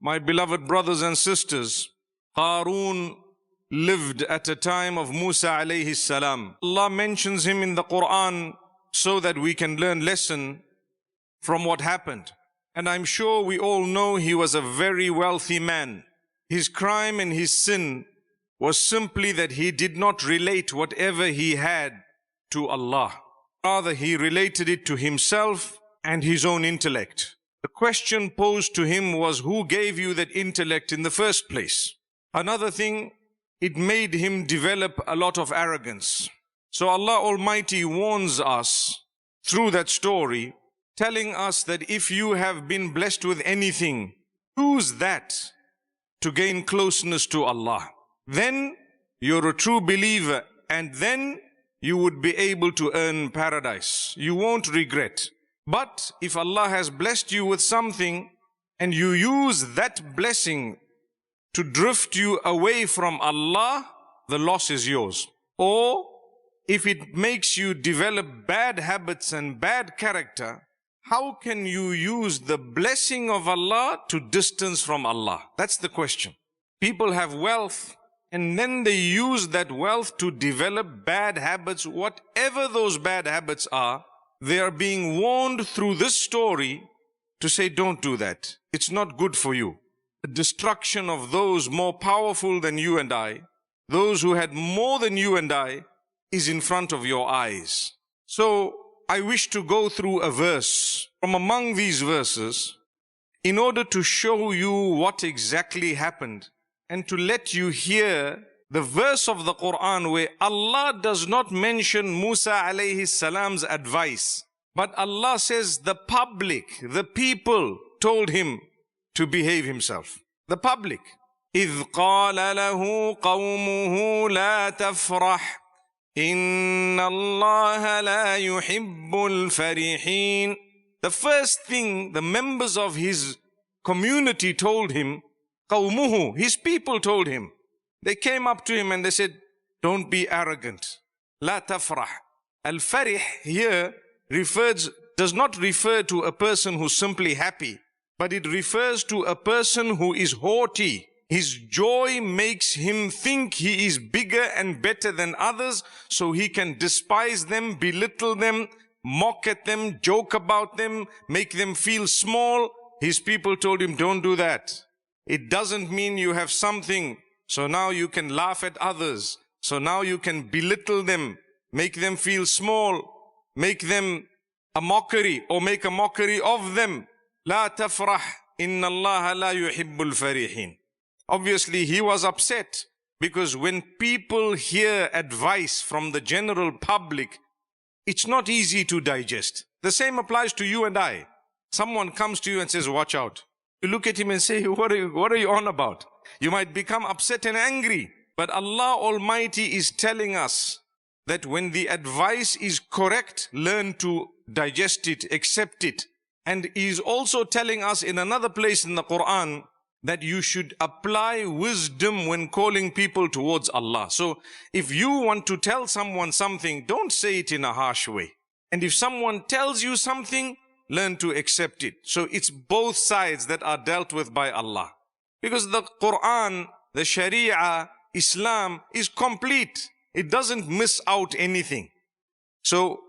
My beloved brothers and sisters, Qaroon lived at a time of Musa alayhi salam. Allah mentions him in the Quran so that we can learn lesson from what happened. And I'm sure we all know he was a very wealthy man. His crime and his sin was simply that he did not relate whatever he had to Allah. Rather, he related it to himself and his own intellect. The question posed to him was, who gave you that intellect in the first place? Another thing, it made him develop a lot of arrogance. So Allah Almighty warns us through that story, telling us that if you have been blessed with anything, use that to gain closeness to Allah. Then you're a true believer, and then you would be able to earn paradise. You won't regret. But if Allah has blessed you with something and you use that blessing to drift you away from Allah, the loss is yours. Or if it makes you develop bad habits and bad character, how can you use the blessing of Allah to distance from Allah? That's the question. People have wealth and then they use that wealth to develop bad habits, whatever those bad habits are. They are being warned through this story to say, don't do that. It's not good for you. The destruction of those more powerful than you and I, those who had more than you and I, is in front of your eyes. So I wish to go through a verse from among these verses in order to show you what exactly happened and to let you hear the verse of the Quran where Allah does not mention Musa alayhi salam's advice, but Allah says the public, the people told him to behave himself. The public. إِذْ قَالَ لَهُ قَوْمُهُ لَا تَفْرَحْ إِنَّ اللَّهَ لَا يُحِبُّ الْفَرِحِينَ. The first thing the members of his community told him, قَوْمُهُ, his people told him. They came up to him and they said, don't be arrogant. La tafrah. Al-farih here does not refer to a person who's simply happy, but it refers to a person who is haughty. His joy makes him think he is bigger and better than others, so he can despise them, belittle them, mock at them, joke about them, make them feel small. His people told him, don't do that. It doesn't mean you have something, so now you can laugh at others. So now you can belittle them, make them feel small, make them a mockery or make a mockery of them. La tafrah, inna Allah la yuhibbul farihin. Obviously he was upset because when people hear advice from the general public, it's not easy to digest. The same applies to you and I. Someone comes to you and says, watch out. You look at him and say, what are you on about? You might become upset and angry. But Allah Almighty is telling us that when the advice is correct, learn to digest it, accept it. And He is also telling us in another place in the Quran that you should apply wisdom when calling people towards Allah. So if you want to tell someone something, don't say it in a harsh way. And if someone tells you something, learn to accept it. So it's both sides that are dealt with by Allah. Because the Quran, the Sharia, Islam is complete. It doesn't miss out anything. So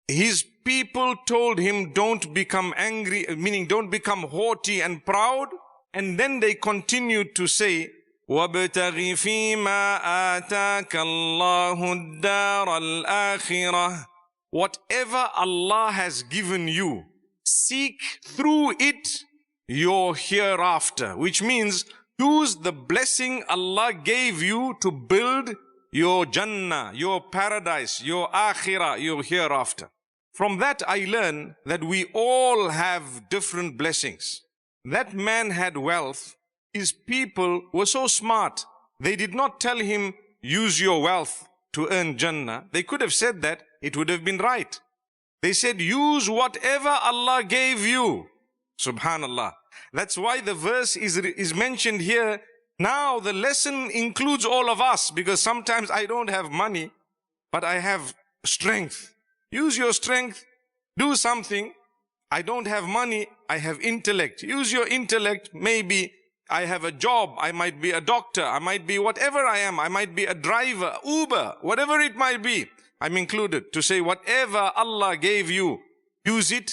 his people told him, don't become angry, meaning don't become haughty and proud. And then they continued to say, وَابْتَغِ فِي مَا آتَاكَ اللَّهُ الدَّارَ الْآخِرَةِ. Whatever Allah has given you, seek through it your hereafter. Which means, use the blessing Allah gave you to build your Jannah, your paradise, your akhirah, your hereafter. From that I learn that we all have different blessings. That man had wealth. His people were so smart. They did not tell him, use your wealth to earn Jannah. They could have said that. It would have been right. They said, use whatever Allah gave you. Subhanallah. That's why the verse is mentioned here. Now the lesson includes all of us, because sometimes I don't have money, but I have strength. Use your strength. Do something. I don't have money, I have intellect. Use your intellect. Maybe I have a job, I might be a doctor, I might be whatever I am, I might be a driver, Uber, whatever it might be. I'm included to say whatever Allah gave you, use it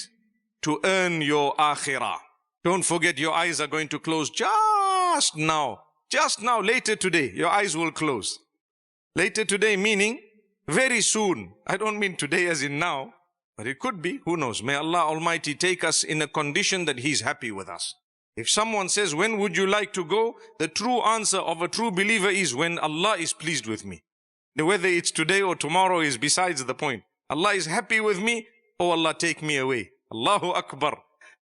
to earn your akhirah. Don't forget your eyes are going to close just now. Just now, later today, your eyes will close. Later today meaning very soon. I don't mean today as in now, but it could be, who knows. May Allah Almighty take us in a condition that He's happy with us. If someone says, when would you like to go? The true answer of a true believer is when Allah is pleased with me. Whether it's today or tomorrow is besides the point. Allah is happy with me, oh Allah, take me away. Allahu Akbar.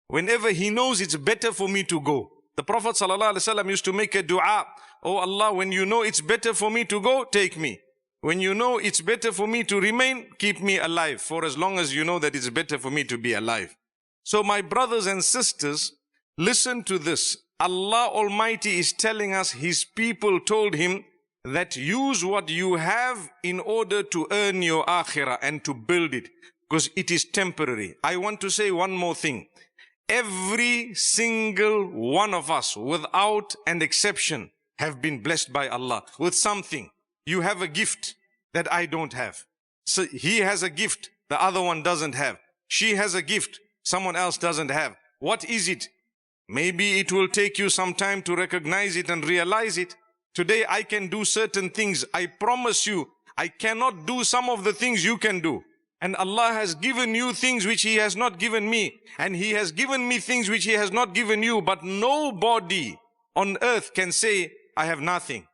Whenever He knows it's better for me to go. The Prophet ﷺ used to make a dua. Oh Allah, when you know it's better for me to go, take me. When you know it's better for me to remain, keep me alive for as long as you know that it's better for me to be alive. So my brothers and sisters, listen to this. Allah Almighty is telling us His people told Him that use what you have in order to earn your akhirah and to build it, because it is temporary. I want to say one more thing. Every single one of us, without an exception, have been blessed by Allah with something. You have a gift that I don't have. So he has a gift the other one doesn't have. She has a gift someone else doesn't have. What is it? Maybe it will take you some time to recognize it and realize it. Today I can do certain things. I promise you, I cannot do some of the things you can do. And Allah has given you things which He has not given me. And He has given me things which He has not given you. But nobody on earth can say, I have nothing.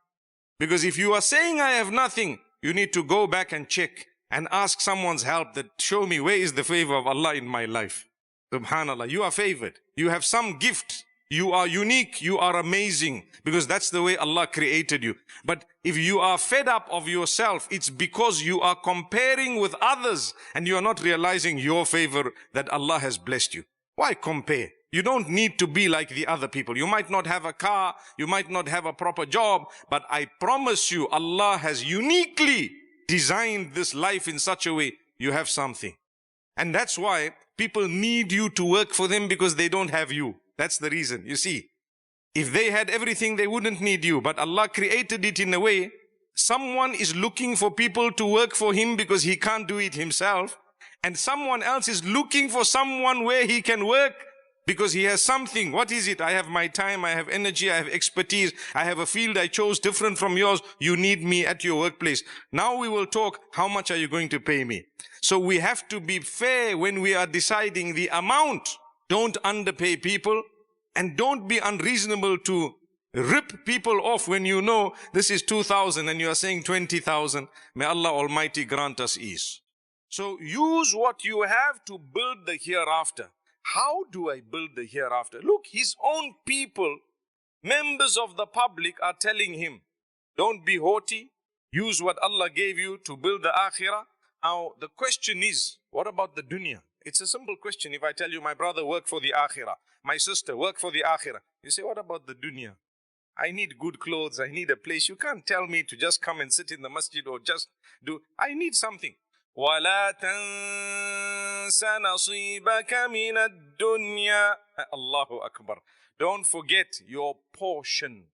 Because if you are saying I have nothing, you need to go back and check and ask someone's help that show me where is the favor of Allah in my life. Subhanallah, you are favored. You have some gift. You are unique. You are amazing. Because that's the way Allah created you. But if you are fed up of yourself, it's because you are comparing with others and you are not realizing your favor that Allah has blessed you. Why compare? You don't need to be like the other people. You might not have a car. You might not have a proper job. But I promise you, Allah has uniquely designed this life in such a way you have something. And that's why people need you to work for them, because they don't have you. That's the reason. You see, if they had everything, they wouldn't need you. But Allah created it in a way, someone is looking for people to work for him because he can't do it himself. And someone else is looking for someone where he can work because he has something. What is it? I have my time, I have energy, I have expertise, I have a field I chose different from yours. You need me at your workplace. Now we will talk, how much are you going to pay me? So we have to be fair when we are deciding the amount. Don't underpay people and don't be unreasonable to rip people off when you know this is 2,000 and you are saying 20,000. May Allah Almighty grant us ease. So use what you have to build the hereafter. How do I build the hereafter? Look, his own people, members of the public, are telling him, don't be haughty. Use what Allah gave you to build the akhirah. Now, the question is, what about the dunya? It's a simple question. If I tell you, my brother, work for the akhirah. My sister, work for the akhirah. You say, what about the dunya? I need good clothes. I need a place. You can't tell me to just come and sit in the masjid or just do. I need something. وَلَا تَنْسَ نَصِيبَكَ مِنَ الدُّنْيَا. Allahu Akbar. Don't forget your portion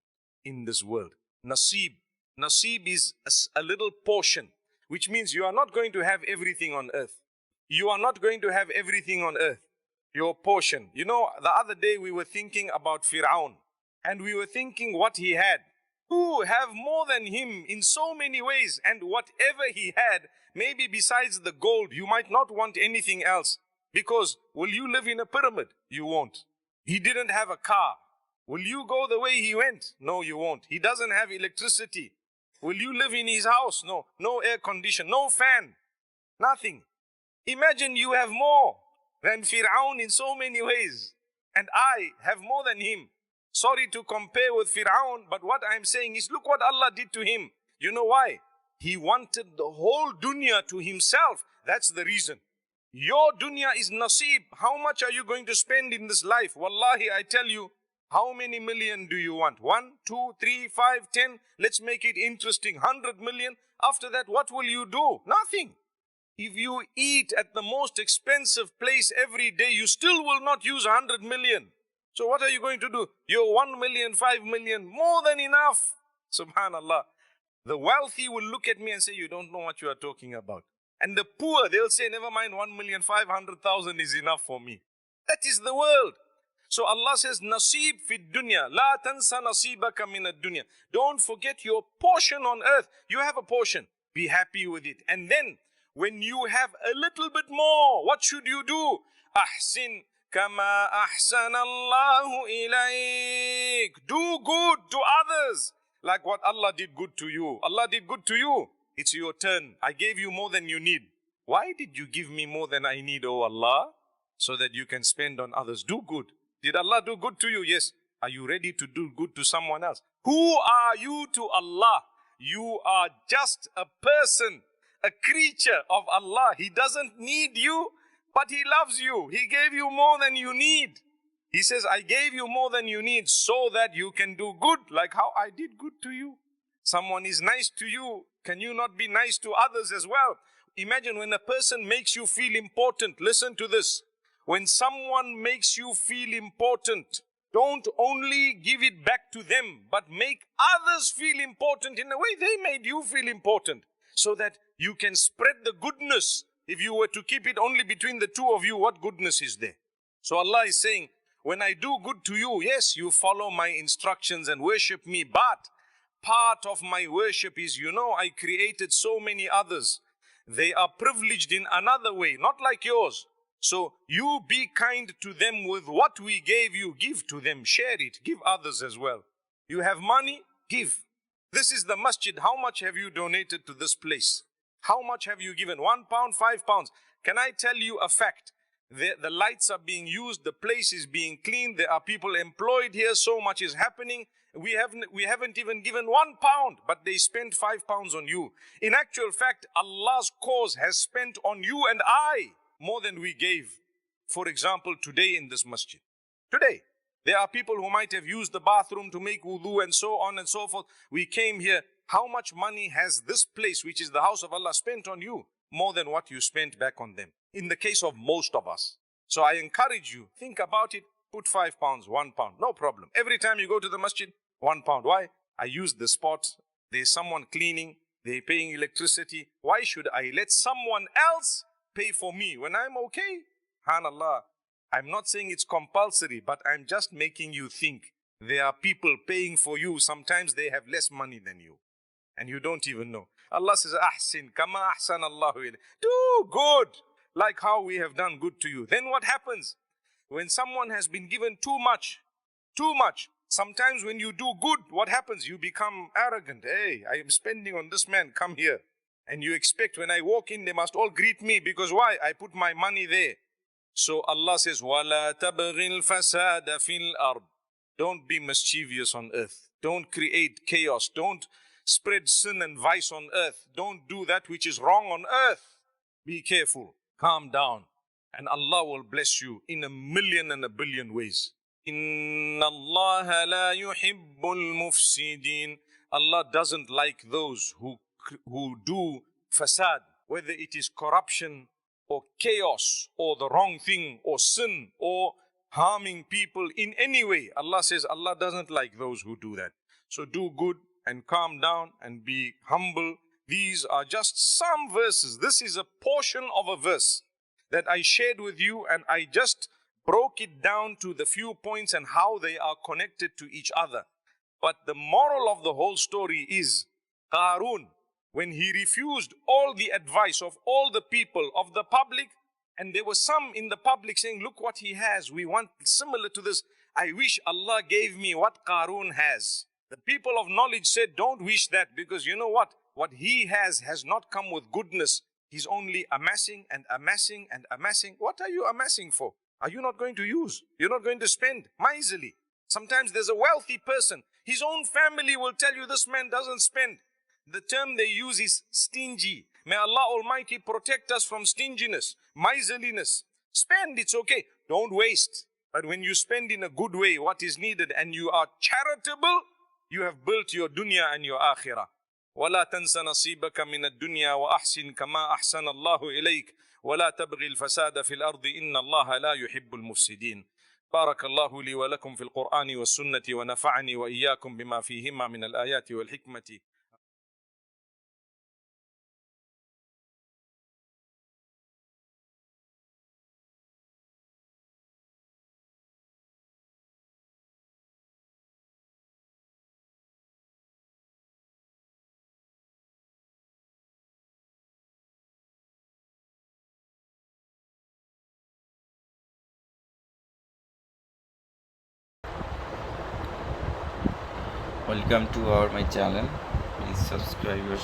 in this world. Nasib. Nasib is a little portion, which means you are not going to have everything on earth. You are not going to have everything on earth. Your portion. You know, the other day we were thinking about Fir'aun. And we were thinking what he had. Who have more than him in so many ways. And whatever he had, maybe besides the gold, you might not want anything else. Because will you live in a pyramid? You won't. He didn't have a car. Will you go the way he went? No, you won't. He doesn't have electricity. Will you live in his house? No. No air condition, no fan, nothing. Imagine you have more than Fir'aun in so many ways. And I have more than him. Sorry to compare with Fir'aun, but what I'm saying is, look what Allah did to him. You know why? He wanted the whole dunya to himself. That's the reason. Your dunya is nasib. How much are you going to spend in this life? Wallahi, I tell you, how many million do you want? 1, 2, 3, 5, 10? Let's make it interesting. 100 million. After that, what will you do? Nothing. If you eat at the most expensive place every day, you still will not use 100 million. So what are you going to do? You're 1 million, 5 million, more than enough. Subhanallah. The wealthy will look at me and say, you don't know what you are talking about. And the poor, they'll say, never mind, 1,500,000 is enough for me. That is the world. So Allah says, Nasib fi dunya, la tansa nasibaka min ad-dunya. Don't forget your portion on earth. You have a portion. Be happy with it. And then, when you have a little bit more, what should you do? Ahsin kama ahsana Allahu ilayk. Do good to others, like what Allah did good to you. Allah did good to you. It's your turn. I gave you more than you need. Why did you give me more than I need, oh Allah? So that you can spend on others. Do good. Did Allah do good to you? Yes. Are you ready to do good to someone else? Who are you to Allah? You are just a person, a creature of Allah. He doesn't need you, but He loves you. He gave you more than you need. He says, I gave you more than you need so that you can do good, like how I did good to you. Someone is nice to you. Can you not be nice to others as well? Imagine when a person makes you feel important. Listen to this. When someone makes you feel important, don't only give it back to them, but make others feel important in the way they made you feel important, so that you can spread the goodness. If you were to keep it only between the two of you, what goodness is there? So Allah is saying, when I do good to you, yes, you follow my instructions and worship me, but part of my worship is, I created so many others. They are privileged in another way, not like yours. So you be kind to them with what we gave you. Give to them, share it, give others as well. You have money, give. This is the masjid. How much have you donated to this place? How much have you given? 1 pound, 5 pounds. Can I tell you a fact? The lights are being used, the place is being cleaned, there are people employed here, so much is happening. We haven't even given 1 pound, but they spent 5 pounds on you. In actual fact, Allah's cause has spent on you and I more than we gave. For example, today in this masjid. Today, there are people who might have used the bathroom to make wudu and so on and so forth. We came here. How much money has this place, which is the house of Allah, spent on you? More than what you spent back on them. In the case of most of us. So I encourage you, think about it, put 5 pounds, 1 pound, no problem. Every time you go to the masjid, 1 pound. Why? I use the spot, there's someone cleaning, they're paying electricity. Why should I let someone else pay for me when I'm okay? SubhanAllah. I'm not saying it's compulsory, but I'm just making you think. There are people paying for you. Sometimes they have less money than you. And you don't even know. Allah says, Ahsin kama ahsan Allahu ilayk. Do good, like how we have done good to you. Then what happens? When someone has been given too much, sometimes when you do good, what happens? You become arrogant. Hey, I am spending on this man, come here. And you expect when I walk in, they must all greet me, because why? I put my money there. So Allah says, وَلَا تَبْغِ الْفَسَادَ فِي الْأَرْضِ. Don't be mischievous on earth. Don't create chaos. Don't spread sin and vice on earth. Don't do that which is wrong on earth. Be careful. Calm down. And Allah will bless you in a million and a billion ways. إِنَّ اللَّهَ لَا يُحِبُّ الْمُفْسِدِينَ. Allah doesn't like those who do fasad, whether it is corruption or chaos or the wrong thing or sin or harming people in any way. Allah says Allah doesn't like those who do that. So do good and calm down and be humble. These are just some verses. This is a portion of a verse that I shared with you, and I just broke it down to the few points and how they are connected to each other. But the moral of the whole story is Qaroon, when he refused all the advice of all the people of the public, and there were some in the public saying, look what he has, we want similar to this. I wish Allah gave me what Qaroon has. The people of knowledge said, don't wish that, because you know what? What he has not come with goodness. He's only amassing and amassing and amassing. What are you amassing for? Are you not going to use? You're not going to spend miserly. Sometimes there's a wealthy person. His own family will tell you this man doesn't spend. The term they use is stingy. May Allah Almighty protect us from stinginess, miserliness. Spend, it's okay. Don't waste. But when you spend in a good way what is needed and you are charitable, you have built your dunya and your akhirah. ولا تنس نصيبك من الدنيا وأحسن كما أحسن الله إليك ولا تبغي الفساد في الأرض إن الله لا يحب المفسدين. بارك الله لي ولكم في القرآن والسنة ونفعني وإياكم بما فيهما من الآيات والحكمة. Welcome to my channel. Please subscribe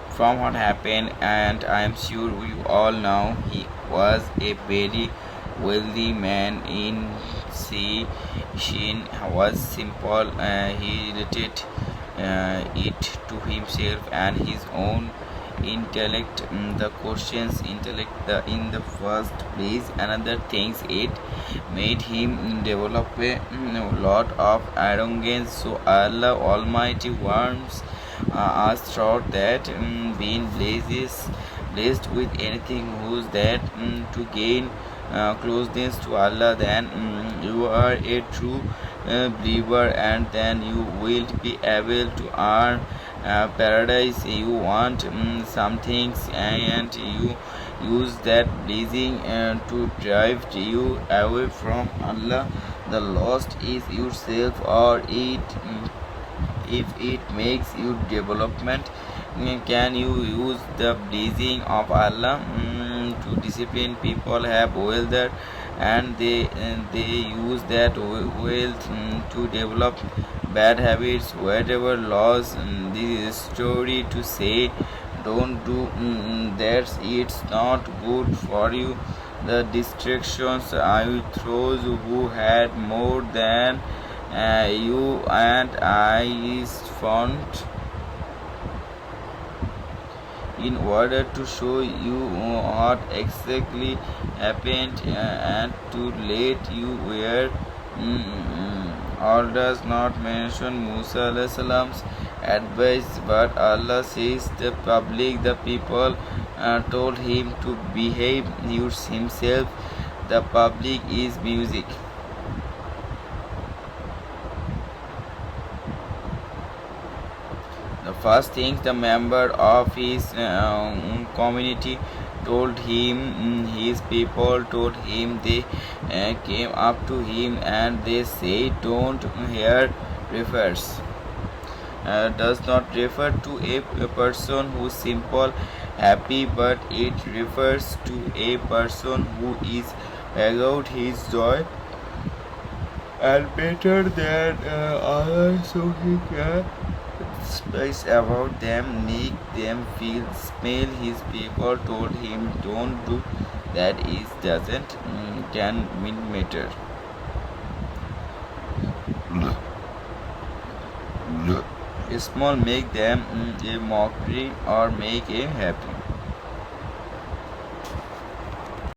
from what happened, and I am sure you all know he was a very wealthy man in Shin was simple. He related it to himself and his own intellect. The questions intellect in the first place. Another things it made him develop a lot of arrogance. So Allah Almighty warns us thought that being blessed with anything who's that to gain closeness to Allah, then you are a true believer, and then you will be able to earn paradise. You want some things and you use that blessing to drive you away from Allah. The lost is yourself, or if it makes you development. Can you use the blessing of Allah to discipline people have wealth, and they use that wealth to develop bad habits, whatever laws this story to say don't do that, it's not good for you. The distractions I will throw who had more than you and I is found in order to show you what exactly happened and to let you where all does not mention Musa salam's advice, but Allah says the public, the people told him to behave himself. The public is music. The first thing the member of his community told him, his people told him, they came up to him and they say, don't here refers does not refer to a person who is simple happy, but it refers to a person who is without his joy and better than others, so he can spice about them, make them feel smell. His people told him, don't do that, it doesn't can matter. Small make them a mockery or make him happy.